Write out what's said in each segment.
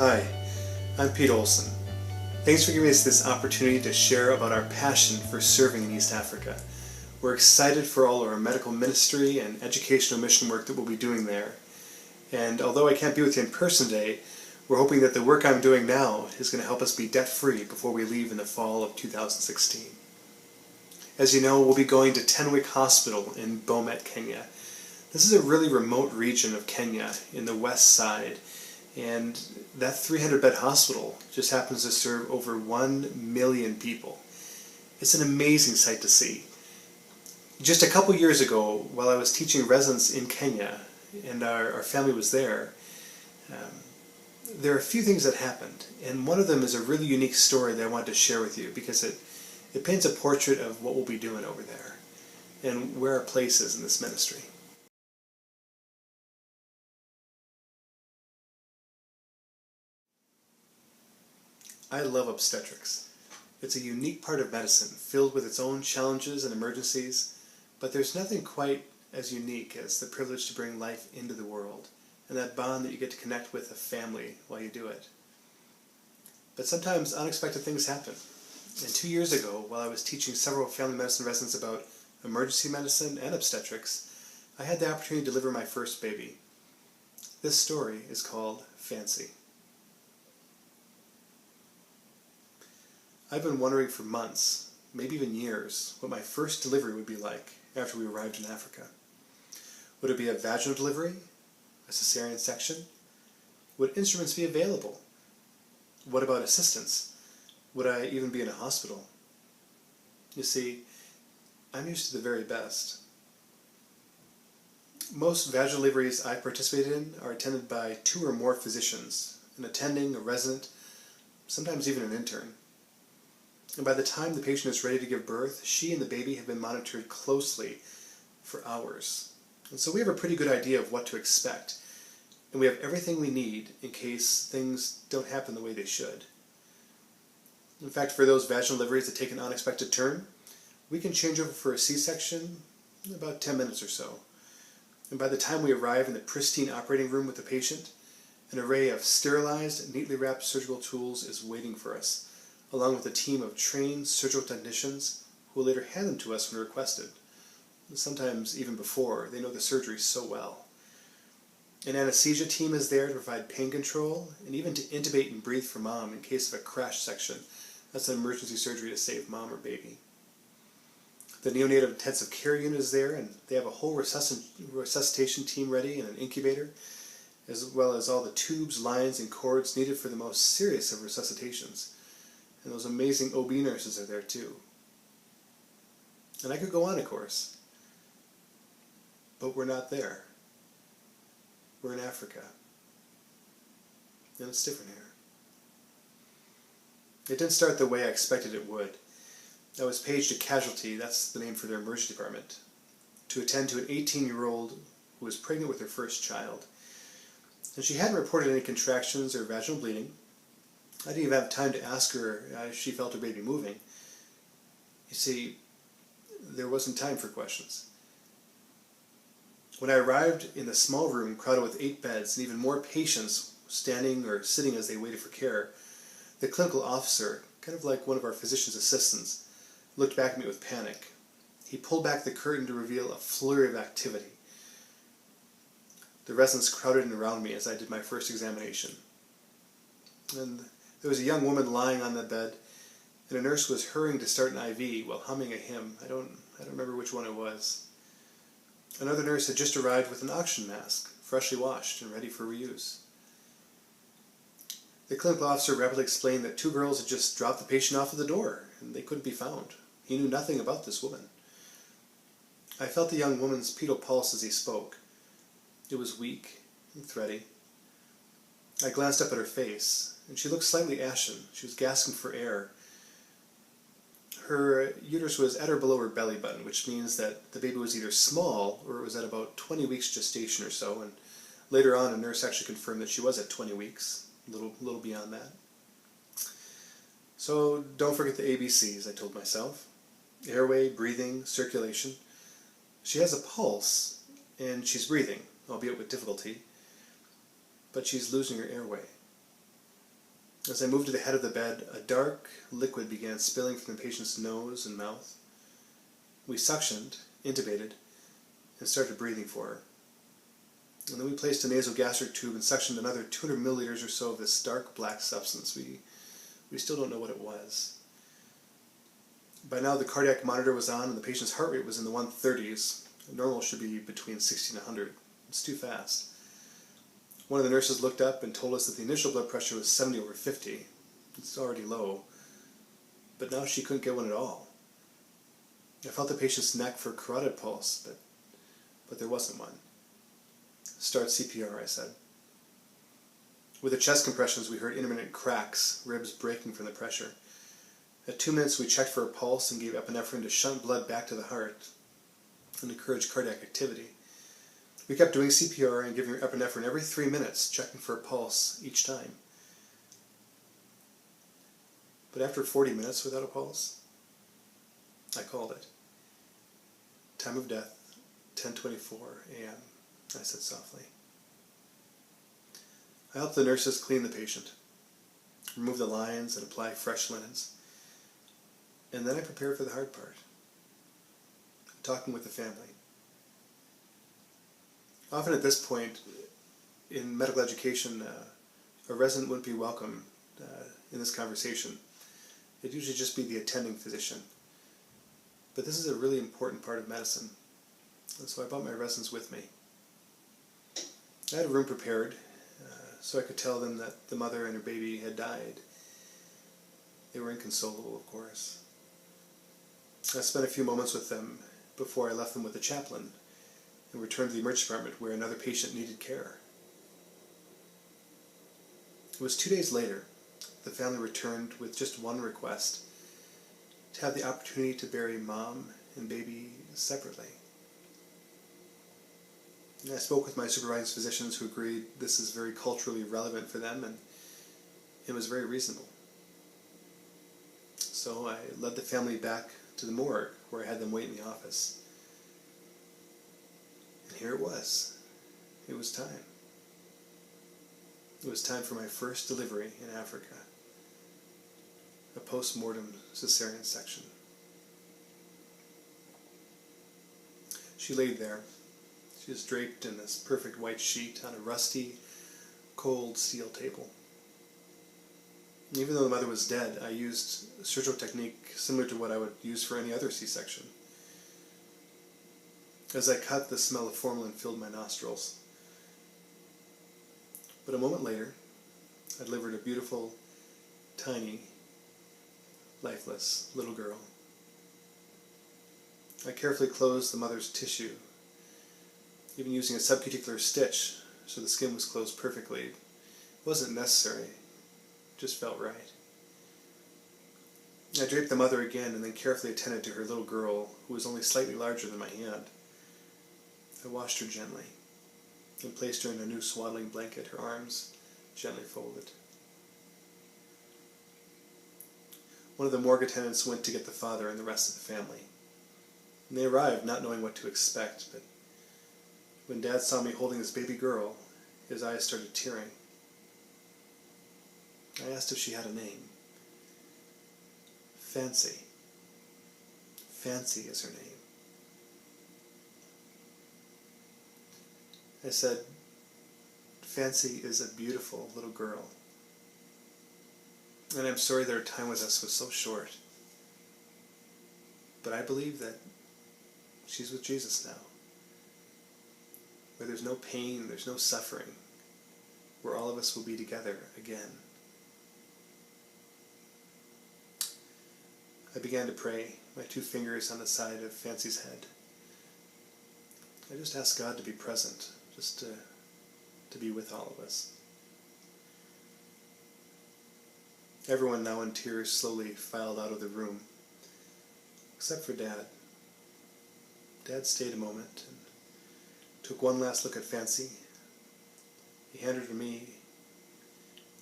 Hi, I'm Pete Olsen. Thanks for giving us this opportunity to share about our passion for serving in East Africa. We're excited for all of our medical ministry and educational mission work that we'll be doing there. And although I can't be with you in person today, we're hoping that the work I'm doing now is going to help us be debt-free before we leave in the fall of 2016. As you know, we'll be going to Tenwek Hospital in Bomet, Kenya. This is a really remote region of Kenya in the west side, and that 300-bed hospital just happens to serve over 1 million people. It's an amazing sight to see. Just a couple years ago, while I was teaching residents in Kenya, and our family was there, there are a few things that happened, and one of them is a really unique story that I wanted to share with you because it paints a portrait of what we'll be doing over there and where our place is in this ministry. I love obstetrics. It's a unique part of medicine, filled with its own challenges and emergencies, but there's nothing quite as unique as the privilege to bring life into the world, and that bond that you get to connect with a family while you do it. But sometimes unexpected things happen. And 2 years ago, while I was teaching several family medicine residents about emergency medicine and obstetrics, I had the opportunity to deliver my first baby. This story is called Fancy. I've been wondering for months, maybe even years, what my first delivery would be like after we arrived in Africa. Would it be a vaginal delivery? A cesarean section? Would instruments be available? What about assistance? Would I even be in a hospital? You see, I'm used to the very best. Most vaginal deliveries I participate in are attended by 2 or more physicians, an attending, a resident, sometimes even an intern. And by the time the patient is ready to give birth, she and the baby have been monitored closely for hours. And so we have a pretty good idea of what to expect, and we have everything we need in case things don't happen the way they should. In fact, for those vaginal deliveries that take an unexpected turn, we can change over for a C-section in about 10 minutes or so. And by the time we arrive in the pristine operating room with the patient, an array of sterilized, neatly wrapped surgical tools is waiting for us, along with a team of trained surgical technicians who will later hand them to us when requested. Sometimes even before, they know the surgery so well. An anesthesia team is there to provide pain control and even to intubate and breathe for mom in case of a crash section. That's an emergency surgery to save mom or baby. The neonatal intensive care unit is there, and they have a whole resuscitation team ready and an incubator, as well as all the tubes, lines, and cords needed for the most serious of resuscitations. And those amazing OB nurses are there too. And I could go on, of course. But we're not there. We're in Africa. And it's different here. It didn't start the way I expected it would. I was paged to casualty, that's the name for their emergency department, to attend to an 18-year-old who was pregnant with her first child. And she hadn't reported any contractions or vaginal bleeding. I didn't even have time to ask her if she felt her baby moving. You see, there wasn't time for questions. When I arrived in the small room crowded with 8 beds and even more patients standing or sitting as they waited for care, the clinical officer, kind of like one of our physician's assistants, looked back at me with panic. He pulled back the curtain to reveal a flurry of activity. The residents crowded in around me as I did my first examination. And there was a young woman lying on the bed, and a nurse was hurrying to start an IV while humming a hymn. I don't remember which one it was. Another nurse had just arrived with an oxygen mask, freshly washed and ready for reuse. The clinical officer rapidly explained that 2 girls had just dropped the patient off at the door, and they couldn't be found. He knew nothing about this woman. I felt the young woman's pedal pulse as he spoke. It was weak and thready. I glanced up at her face, and she looked slightly ashen. She was gasping for air. Her uterus was at or below her belly button, which means that the baby was either small or it was at about 20 weeks gestation or so, and later on a nurse actually confirmed that she was at 20 weeks, a little beyond that. So don't forget the ABCs, I told myself. Airway, breathing, circulation. She has a pulse, and she's breathing, albeit with difficulty, but she's losing her airway. As I moved to the head of the bed, a dark liquid began spilling from the patient's nose and mouth. We suctioned, intubated, and started breathing for her. And then we placed a nasogastric tube and suctioned another 200 milliliters or so of this dark black substance. We still don't know what it was. By now the cardiac monitor was on and the patient's heart rate was in the 130s. Normal should be between 60 and 100. It's too fast. One of the nurses looked up and told us that the initial blood pressure was 70 over 50. It's already low. But now she couldn't get one at all. I felt the patient's neck for carotid pulse, but there wasn't one. Start CPR, I said. With the chest compressions, we heard intermittent cracks, ribs breaking from the pressure. At 2 minutes, we checked for a pulse and gave epinephrine to shunt blood back to the heart and encourage cardiac activity. We kept doing CPR and giving her epinephrine every 3 minutes, checking for a pulse each time. But after 40 minutes without a pulse, I called it. Time of death, 10:24 a.m., I said softly. I helped the nurses clean the patient, remove the lines and apply fresh linens. And then I prepared for the hard part, talking with the family. Often at this point in medical education, a resident wouldn't be welcome in this conversation. It'd usually just be the attending physician. But this is a really important part of medicine, and so I brought my residents with me. I had a room prepared so I could tell them that the mother and her baby had died. They were inconsolable, of course. I spent a few moments with them before I left them with the chaplain and returned to the emergency department where another patient needed care. It was 2 days later. The family returned with just one request: to have the opportunity to bury mom and baby separately. And I spoke with my supervising physicians who agreed this is very culturally relevant for them, and it was very reasonable. So I led the family back to the morgue where I had them wait in the office. And here it was. It was time. It was time for my first delivery in Africa. A post-mortem cesarean section. She laid there. She was draped in this perfect white sheet on a rusty, cold steel table. Even though the mother was dead, I used a surgical technique similar to what I would use for any other C-section. As I cut, the smell of formalin filled my nostrils. But a moment later, I delivered a beautiful, tiny, lifeless little girl. I carefully closed the mother's tissue, even using a subcuticular stitch so the skin was closed perfectly. It wasn't necessary, it just felt right. I draped the mother again and then carefully attended to her little girl, who was only slightly larger than my hand. I washed her gently and placed her in a new swaddling blanket, her arms gently folded. One of the morgue attendants went to get the father and the rest of the family. And they arrived not knowing what to expect, but when Dad saw me holding his baby girl, his eyes started tearing. I asked if she had a name. Fancy. Fancy is her name. I said, Fancy is a beautiful little girl. And I'm sorry that her time with us was so short. But I believe that she's with Jesus now. Where there's no pain, there's no suffering. Where all of us will be together again. I began to pray, my 2 fingers on the side of Fancy's head. I just asked God to be present, just to be with all of us. Everyone, now in tears, slowly filed out of the room, except for Dad. Dad stayed a moment and took one last look at Fancy. He handed her to me.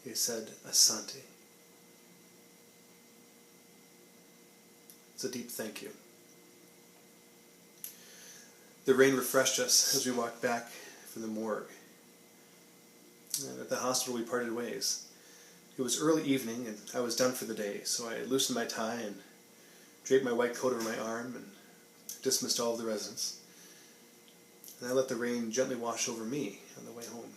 He said, Asante. It's a deep thank you. The rain refreshed us as we walked back from the morgue. And at the hospital we parted ways. It was early evening and I was done for the day, so I loosened my tie and draped my white coat over my arm and dismissed all of the residents. And I let the rain gently wash over me on the way home.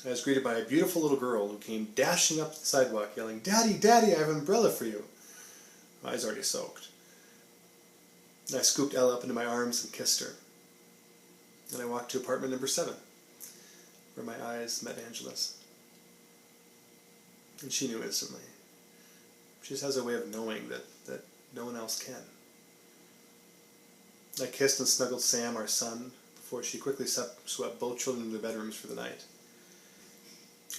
I was greeted by a beautiful little girl who came dashing up the sidewalk yelling, "Daddy, Daddy, I have an umbrella for you." My eyes already soaked. I scooped Ella up into my arms and kissed her. And I walked to apartment number 7, where my eyes met Angela's. And she knew instantly. She just has a way of knowing that no one else can. I kissed and snuggled Sam, our son, before she quickly swept both children into their bedrooms for the night.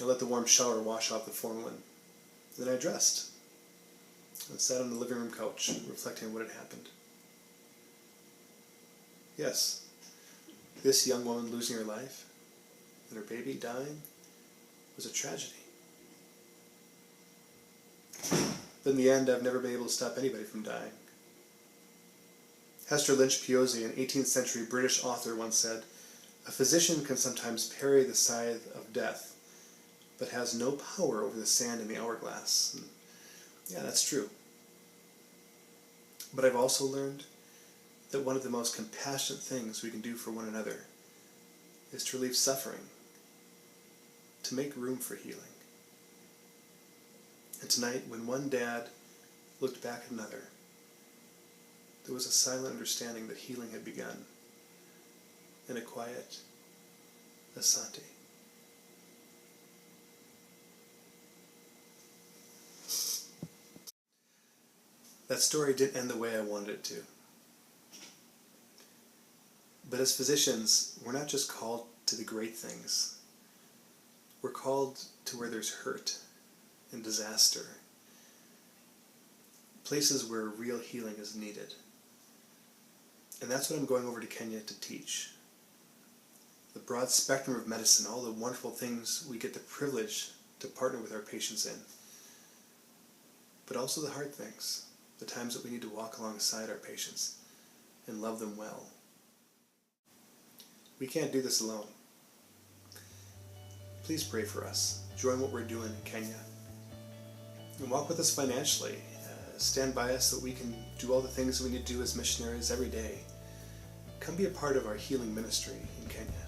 I let the warm shower wash off the formalin. Then I dressed and sat on the living room couch, reflecting on what had happened. Yes, this young woman losing her life and her baby dying was a tragedy. But in the end, I've never been able to stop anybody from dying. Hester Lynch Piozzi, an 18th century British author, once said, "A physician can sometimes parry the scythe of death, but has no power over the sand in the hourglass." And yeah, that's true. But I've also learned that one of the most compassionate things we can do for one another is to relieve suffering, to make room for healing. And tonight, when one dad looked back at another, there was a silent understanding that healing had begun, and a quiet asante. That story didn't end the way I wanted it to. But as physicians, we're not just called to the great things. We're called to where there's hurt and disaster, places where real healing is needed. And that's what I'm going over to Kenya to teach. The broad spectrum of medicine, all the wonderful things we get the privilege to partner with our patients in. But also the hard things, the times that we need to walk alongside our patients and love them well. We can't do this alone. Please pray for us. Join what we're doing in Kenya. And walk with us financially. Stand by us so that we can do all the things that we need to do as missionaries every day. Come be a part of our healing ministry in Kenya.